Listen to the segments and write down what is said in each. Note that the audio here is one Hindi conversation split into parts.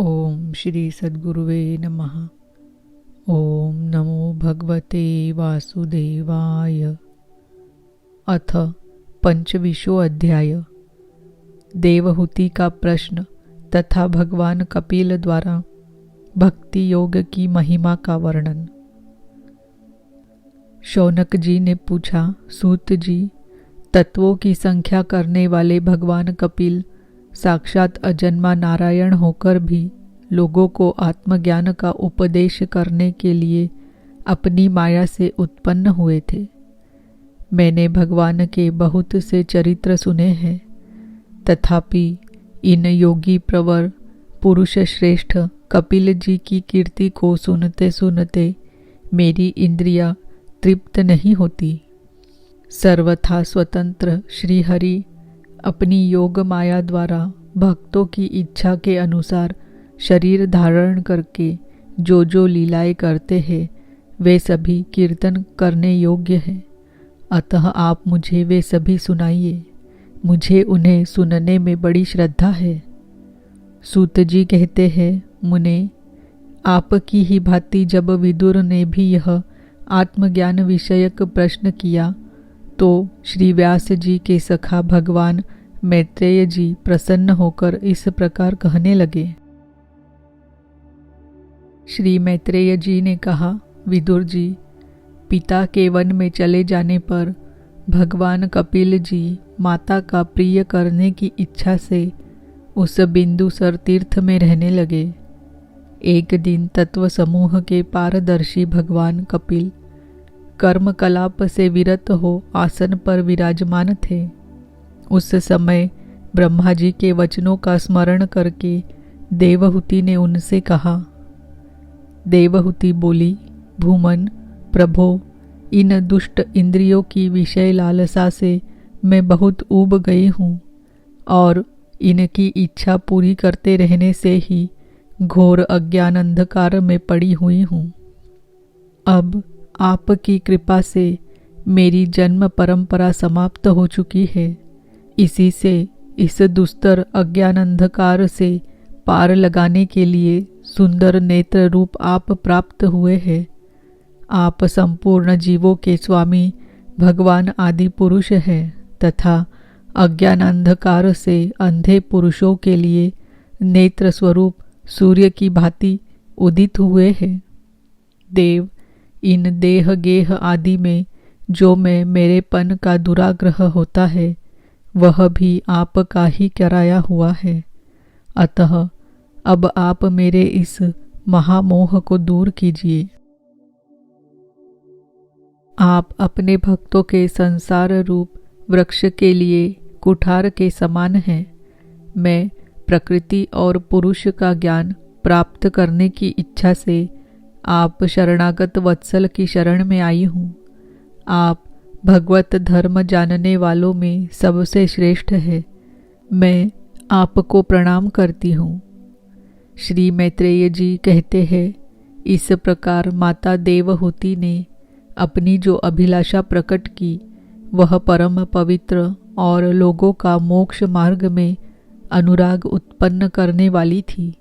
ओम श्री सद्गुरुवे नमः। ओम नमो भगवते वासुदेवाय। अथ पंचविशो अध्याय। देवहूति का प्रश्न तथा भगवान कपिल द्वारा भक्ति योग की महिमा का वर्णन। शौनक जी ने पूछा, सूत जी, तत्वों की संख्या करने वाले भगवान कपिल साक्षात अजन्मा नारायण होकर भी लोगों को आत्मज्ञान का उपदेश करने के लिए अपनी माया से उत्पन्न हुए थे। मैंने भगवान के बहुत से चरित्र सुने हैं, तथापि इन योगी प्रवर पुरुष श्रेष्ठ कपिल जी की कीर्ति को सुनते सुनते मेरी इंद्रियां तृप्त नहीं होती। सर्वथा स्वतंत्र श्रीहरि अपनी योग माया द्वारा भक्तों की इच्छा के अनुसार शरीर धारण करके जो जो लीलाएं करते हैं वे सभी कीर्तन करने योग्य हैं। अतः आप मुझे वे सभी सुनाइए, मुझे उन्हें सुनने में बड़ी श्रद्धा है। सूत जी कहते हैं, मुने, आपकी ही भांति जब विदुर ने भी यह आत्मज्ञान विषयक प्रश्न किया तो श्री व्यास जी के सखा भगवान मैत्रेय जी प्रसन्न होकर इस प्रकार कहने लगे। श्री मैत्रेय जी ने कहा, विदुर जी, पिता के वन में चले जाने पर भगवान कपिल जी माता का प्रिय करने की इच्छा से उस बिंदुसर तीर्थ में रहने लगे। एक दिन तत्व समूह के पारदर्शी भगवान कपिल कर्म कलाप से विरत हो आसन पर विराजमान थे। उस समय ब्रह्मा जी के वचनों का स्मरण करके देवहूति ने उनसे कहा। देवहूति बोली, भूमन प्रभो, इन दुष्ट इंद्रियों की विषय लालसा से मैं बहुत ऊब गई हूँ और इनकी इच्छा पूरी करते रहने से ही घोर अज्ञान अंधकार में पड़ी हुई हूँ। अब आपकी कृपा से मेरी जन्म परंपरा समाप्त हो चुकी है। इसी से इस दुस्तर अज्ञान अंधकार से पार लगाने के लिए सुंदर नेत्र रूप आप प्राप्त हुए हैं। आप संपूर्ण जीवों के स्वामी भगवान आदि पुरुष हैं तथा अज्ञान अंधकार से अंधे पुरुषों के लिए नेत्र स्वरूप सूर्य की भांति उदित हुए हैं। देव, इन देह गेह आदि में जो मैं मेरेपन का दुराग्रह होता है वह भी आपका ही कराया हुआ है। अतः अब आप मेरे इस महामोह को दूर कीजिए। आप अपने भक्तों के संसार रूप वृक्ष के लिए कुठार के समान हैं। मैं प्रकृति और पुरुष का ज्ञान प्राप्त करने की इच्छा से आप शरणागत वत्सल की शरण में आई हूँ। आप भगवत धर्म जानने वालों में सबसे श्रेष्ठ है। मैं आपको प्रणाम करती हूँ। श्री मैत्रेय जी कहते हैं, इस प्रकार माता देवहूति ने अपनी जो अभिलाषा प्रकट की वह परम पवित्र और लोगों का मोक्ष मार्ग में अनुराग उत्पन्न करने वाली थी।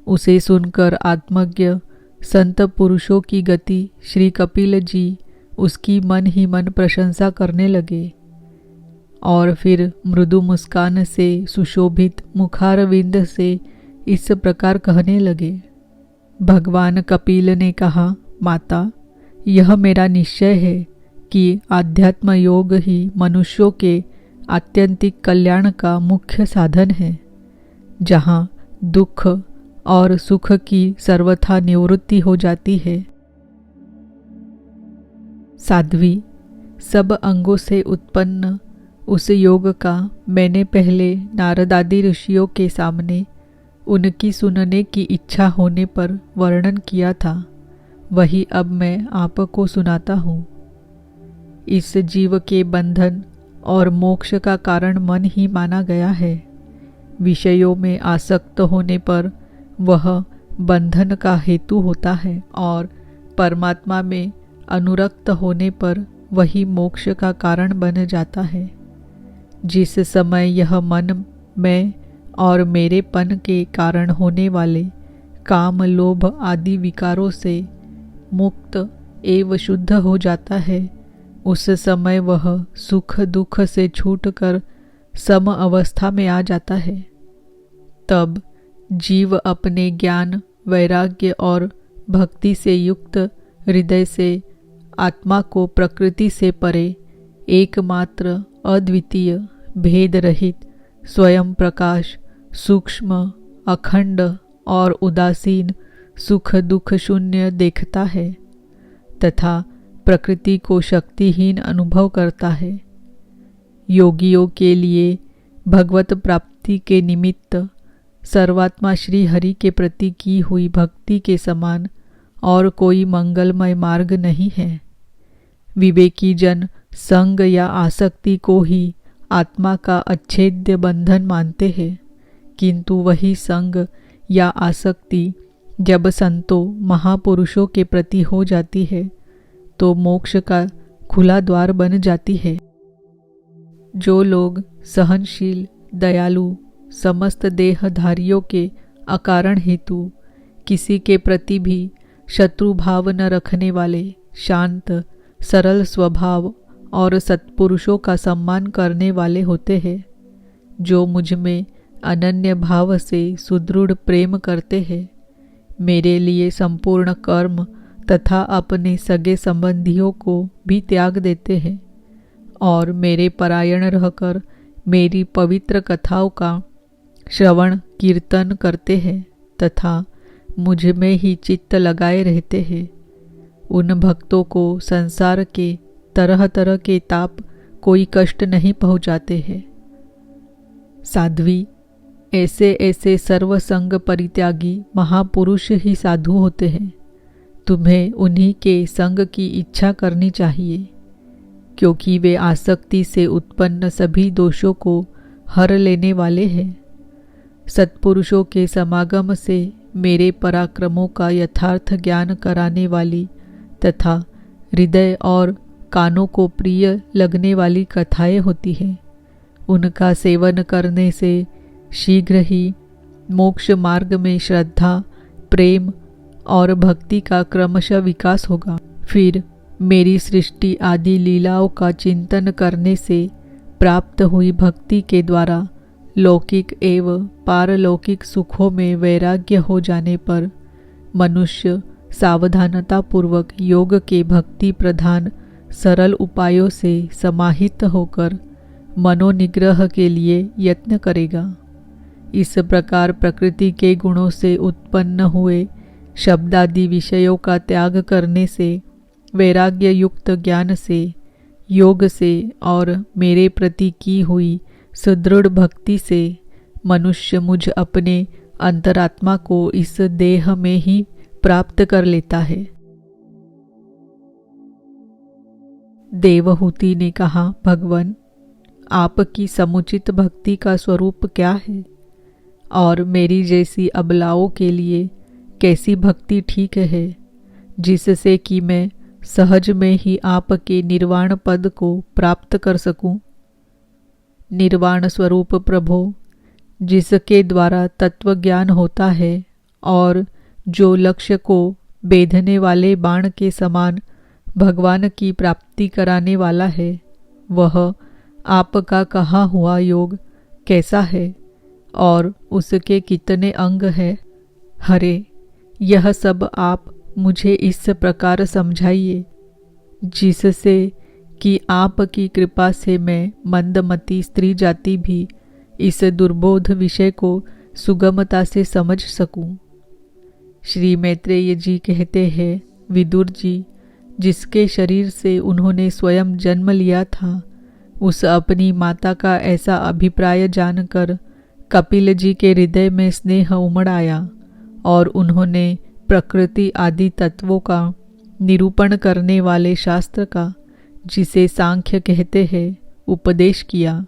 उसे सुनकर आत्मज्ञ संत पुरुषों की गति श्री कपिल जी उसकी मन ही मन प्रशंसा करने लगे और फिर मृदु मुस्कान से सुशोभित मुखारविंद से इस प्रकार कहने लगे। भगवान कपिल ने कहा, माता, यह मेरा निश्चय है कि आध्यात्म योग ही मनुष्यों के आत्यंतिक कल्याण का मुख्य साधन है, जहाँ दुख और सुख की सर्वथा निवृत्ति हो जाती है। साध्वी, सब अंगों से उत्पन्न उस योग का मैंने पहले नारद आदि ऋषियों के सामने उनकी सुनने की इच्छा होने पर वर्णन किया था, वही अब मैं आपको सुनाता हूँ। इस जीव के बंधन और मोक्ष का कारण मन ही माना गया है। विषयों में आसक्त होने पर वह बंधन का हेतु होता है और परमात्मा में अनुरक्त होने पर वही मोक्ष का कारण बन जाता है। जिस समय यह मन मैं और मेरेपन के कारण होने वाले काम, लोभ आदि विकारों से मुक्त एवं शुद्ध हो जाता है, उस समय वह सुख दुख से छूटकर सम अवस्था में आ जाता है। तब जीव अपने ज्ञान, वैराग्य और भक्ति से युक्त हृदय से आत्मा को प्रकृति से परे, एकमात्र, अद्वितीय, भेद रहित, स्वयं प्रकाश, सूक्ष्म, अखंड और उदासीन, सुख दुख शून्य देखता है तथा प्रकृति को शक्तिहीन अनुभव करता है। योगियों के लिए भगवत प्राप्ति के निमित्त सर्वात्मा श्री हरि के प्रति की हुई भक्ति के समान और कोई मंगलमय मार्ग नहीं है। विवेकी जन संग या आसक्ति को ही आत्मा का अच्छेद्य बंधन मानते हैं, किंतु वही संग या आसक्ति जब संतों महापुरुषों के प्रति हो जाती है तो मोक्ष का खुला द्वार बन जाती है। जो लोग सहनशील, दयालु, समस्त देहधारियों के अकारण हेतु किसी के प्रति भी शत्रु भाव न रखने वाले, शांत, सरल स्वभाव और सत्पुरुषों का सम्मान करने वाले होते हैं, जो मुझ में अनन्य भाव से सुदृढ़ प्रेम करते हैं, मेरे लिए संपूर्ण कर्म तथा अपने सगे संबंधियों को भी त्याग देते हैं और मेरे परायण रहकर मेरी पवित्र कथाओं का श्रवण कीर्तन करते हैं तथा मुझ में ही चित्त लगाए रहते हैं, उन भक्तों को संसार के तरह तरह के ताप कोई कष्ट नहीं पहुँचाते हैं। साध्वी, ऐसे ऐसे सर्वसंग परित्यागी महापुरुष ही साधु होते हैं। तुम्हें उन्हीं के संग की इच्छा करनी चाहिए, क्योंकि वे आसक्ति से उत्पन्न सभी दोषों को हर लेने वाले हैं। सत्पुरुषों के समागम से मेरे पराक्रमों का यथार्थ ज्ञान कराने वाली तथा हृदय और कानों को प्रिय लगने वाली कथाएं होती हैं। उनका सेवन करने से शीघ्र ही मोक्ष मार्ग में श्रद्धा, प्रेम और भक्ति का क्रमशः विकास होगा। फिर मेरी सृष्टि आदि लीलाओं का चिंतन करने से प्राप्त हुई भक्ति के द्वारा लौकिक एवं पारलौकिक सुखों में वैराग्य हो जाने पर मनुष्य सावधानतापूर्वक योग के भक्ति प्रधान सरल उपायों से समाहित होकर मनोनिग्रह के लिए यत्न करेगा। इस प्रकार प्रकृति के गुणों से उत्पन्न हुए शब्दादि विषयों का त्याग करने से, वैराग्य युक्त ज्ञान से, योग से और मेरे प्रति की हुई सुदृढ़ भक्ति से मनुष्य मुझ अपने अंतरात्मा को इस देह में ही प्राप्त कर लेता है। देवहूति ने कहा, भगवान, आपकी समुचित भक्ति का स्वरूप क्या है और मेरी जैसी अबलाओं के लिए कैसी भक्ति ठीक है, जिससे कि मैं सहज में ही आपके निर्वाण पद को प्राप्त कर सकूं। निर्वाण स्वरूप प्रभो, जिसके द्वारा तत्व ज्ञान होता है और जो लक्ष्य को बेधने वाले बाण के समान भगवान की प्राप्ति कराने वाला है, वह आपका कहा हुआ योग कैसा है और उसके कितने अंग हैं? हरे, यह सब आप मुझे इस प्रकार समझाइए जिससे कि आपकी कृपा से मैं मंदमती स्त्री जाति भी इस दुर्बोध विषय को सुगमता से समझ सकूं। श्री मैत्रेय जी कहते हैं, विदुर जी, जिसके शरीर से उन्होंने स्वयं जन्म लिया था, उस अपनी माता का ऐसा अभिप्राय जानकर कपिल जी के हृदय में स्नेह उमड़ आया और उन्होंने प्रकृति आदि तत्वों का निरूपण करने वाले शास्त्र का, जिसे सांख्य कहते हैं, उपदेश किया।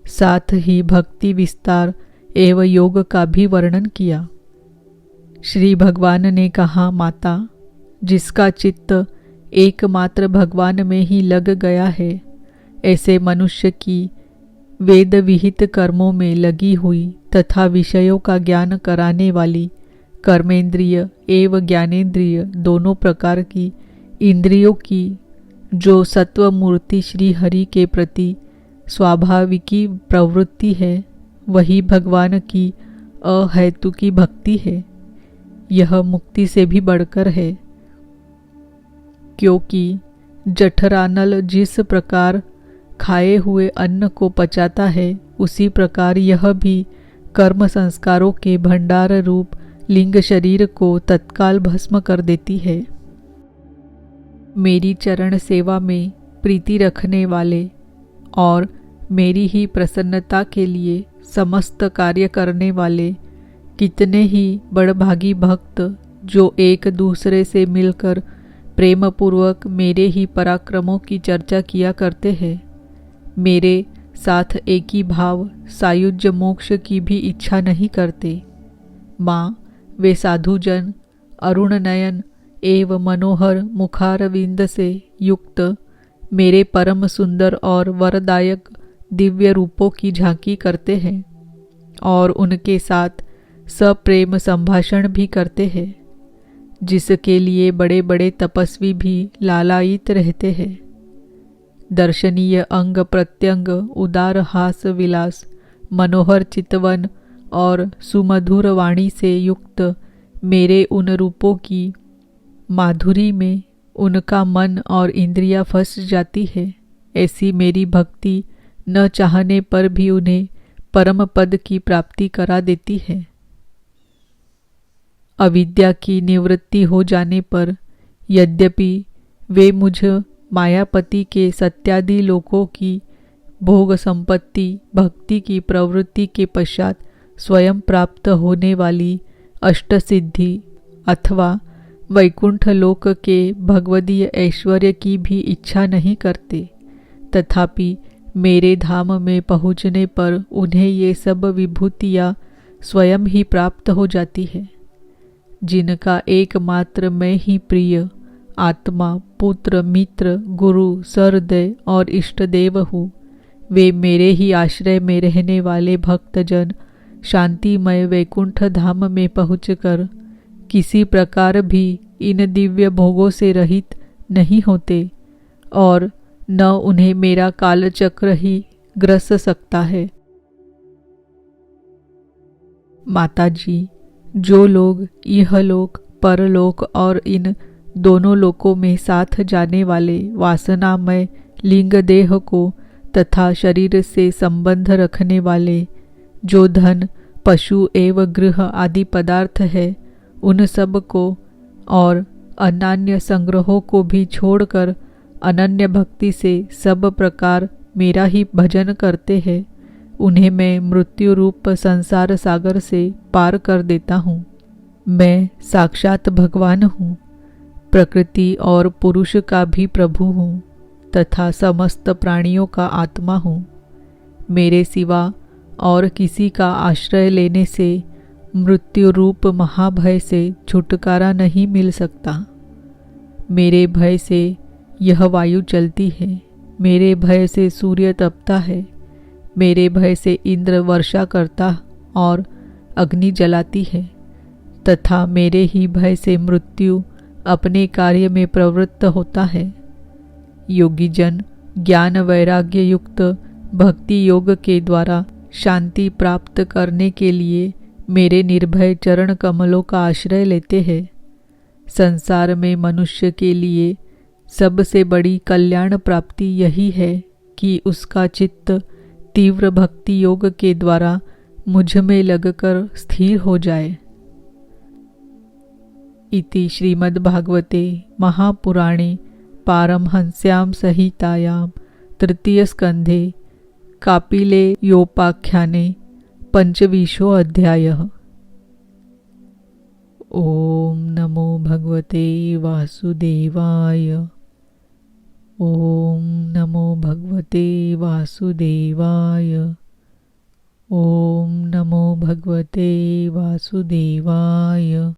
साथ ही भक्ति विस्तार एवं योग का भी वर्णन किया। श्री भगवान ने कहा, माता, जिसका चित्त एकमात्र भगवान में ही लग गया है, ऐसे मनुष्य की वेद विहित कर्मों में लगी हुई तथा विषयों का ज्ञान कराने वाली कर्मेंद्रिय एवं ज्ञानेंद्रिय दोनों प्रकार की इंद्रियों की जो सत्व मूर्ति श्री हरि के प्रति स्वाभाविकी प्रवृत्ति है, वही भगवान की अहेतुकी भक्ति है। यह मुक्ति से भी बढ़कर है, क्योंकि जठरानल जिस प्रकार खाए हुए अन्न को पचाता है, उसी प्रकार यह भी कर्म संस्कारों के भंडार रूप लिंग शरीर को तत्काल भस्म कर देती है। मेरी चरण सेवा में प्रीति रखने वाले और मेरी ही प्रसन्नता के लिए समस्त कार्य करने वाले कितने ही बड़भागी भक्त जो एक दूसरे से मिलकर प्रेम पूर्वक मेरे ही पराक्रमों की चर्चा किया करते हैं, मेरे साथ एक ही भाव सायुज्य मोक्ष की भी इच्छा नहीं करते। माँ, वे साधुजन अरुण नयन एवं मनोहर मुखारविंद से युक्त मेरे परम सुंदर और वरदायक दिव्य रूपों की झांकी करते हैं और उनके साथ सप्रेम संभाषण भी करते हैं, जिसके लिए बड़े बड़े तपस्वी भी लालायित रहते हैं। दर्शनीय अंग प्रत्यंग, उदार हास विलास, मनोहर चितवन और सुमधुर वाणी से युक्त मेरे उन रूपों की माधुरी में उनका मन और इंद्रियां फंस जाती है। ऐसी मेरी भक्ति न चाहने पर भी उन्हें परम पद की प्राप्ति करा देती है। अविद्या की निवृत्ति हो जाने पर यद्यपि वे मुझ मायापति के सत्यादि लोकों की भोग संपत्ति भक्ति की प्रवृत्ति के पश्चात स्वयं प्राप्त होने वाली अष्टसिद्धि अथवा वैकुंठ लोक के भगवदीय ऐश्वर्य की भी इच्छा नहीं करते, तथापि मेरे धाम में पहुँचने पर उन्हें ये सब विभूतियाँ स्वयं ही प्राप्त हो जाती है। जिनका एकमात्र मैं ही प्रिय आत्मा, पुत्र, मित्र, गुरु, सहृदय और इष्टदेव हूँ, वे मेरे ही आश्रय में रहने वाले भक्तजन शांतिमय वैकुंठ धाम में पहुँचकर किसी प्रकार भी इन दिव्य भोगों से रहित नहीं होते और न उन्हें मेरा कालचक्र ही ग्रस सकता है। माताजी, जो लोग इहलोक, परलोक और इन दोनों लोकों में साथ जाने वाले वासनामय लिंग देह को तथा शरीर से संबंध रखने वाले जो धन, पशु एवं गृह आदि पदार्थ है, उन सब को और अनन्य संग्रहों को भी छोड़कर अनन्य भक्ति से सब प्रकार मेरा ही भजन करते हैं, उन्हें मैं मृत्यु रूप संसार सागर से पार कर देता हूँ। मैं साक्षात भगवान हूँ, प्रकृति और पुरुष का भी प्रभु हूँ तथा समस्त प्राणियों का आत्मा हूँ। मेरे सिवा और किसी का आश्रय लेने से मृत्यु रूप महाभय से छुटकारा नहीं मिल सकता। मेरे भय से यह वायु चलती है, मेरे भय से सूर्य तपता है, मेरे भय से इंद्र वर्षा करता और अग्नि जलाती है, तथा मेरे ही भय से मृत्यु अपने कार्य में प्रवृत्त होता है। योगी जन ज्ञान वैराग्य युक्त भक्ति योग के द्वारा शांति प्राप्त करने के लिए मेरे निर्भय चरण कमलों का आश्रय लेते हैं। संसार में मनुष्य के लिए सबसे बड़ी कल्याण प्राप्ति यही है कि उसका चित्त तीव्र भक्ति योग के द्वारा मुझ में लगकर स्थिर हो जाए। इति श्रीमद्भागवते महापुराणे पारमहंस्यां संहितायां तृतीय स्कंधे कापिलेयोपाख्याने पंचविंशो अध्यायः। ओम नमो भगवते वासुदेवाय। ओम नमो भगवते वासुदेवाय। ओम नमो भगवते वासुदेवाय।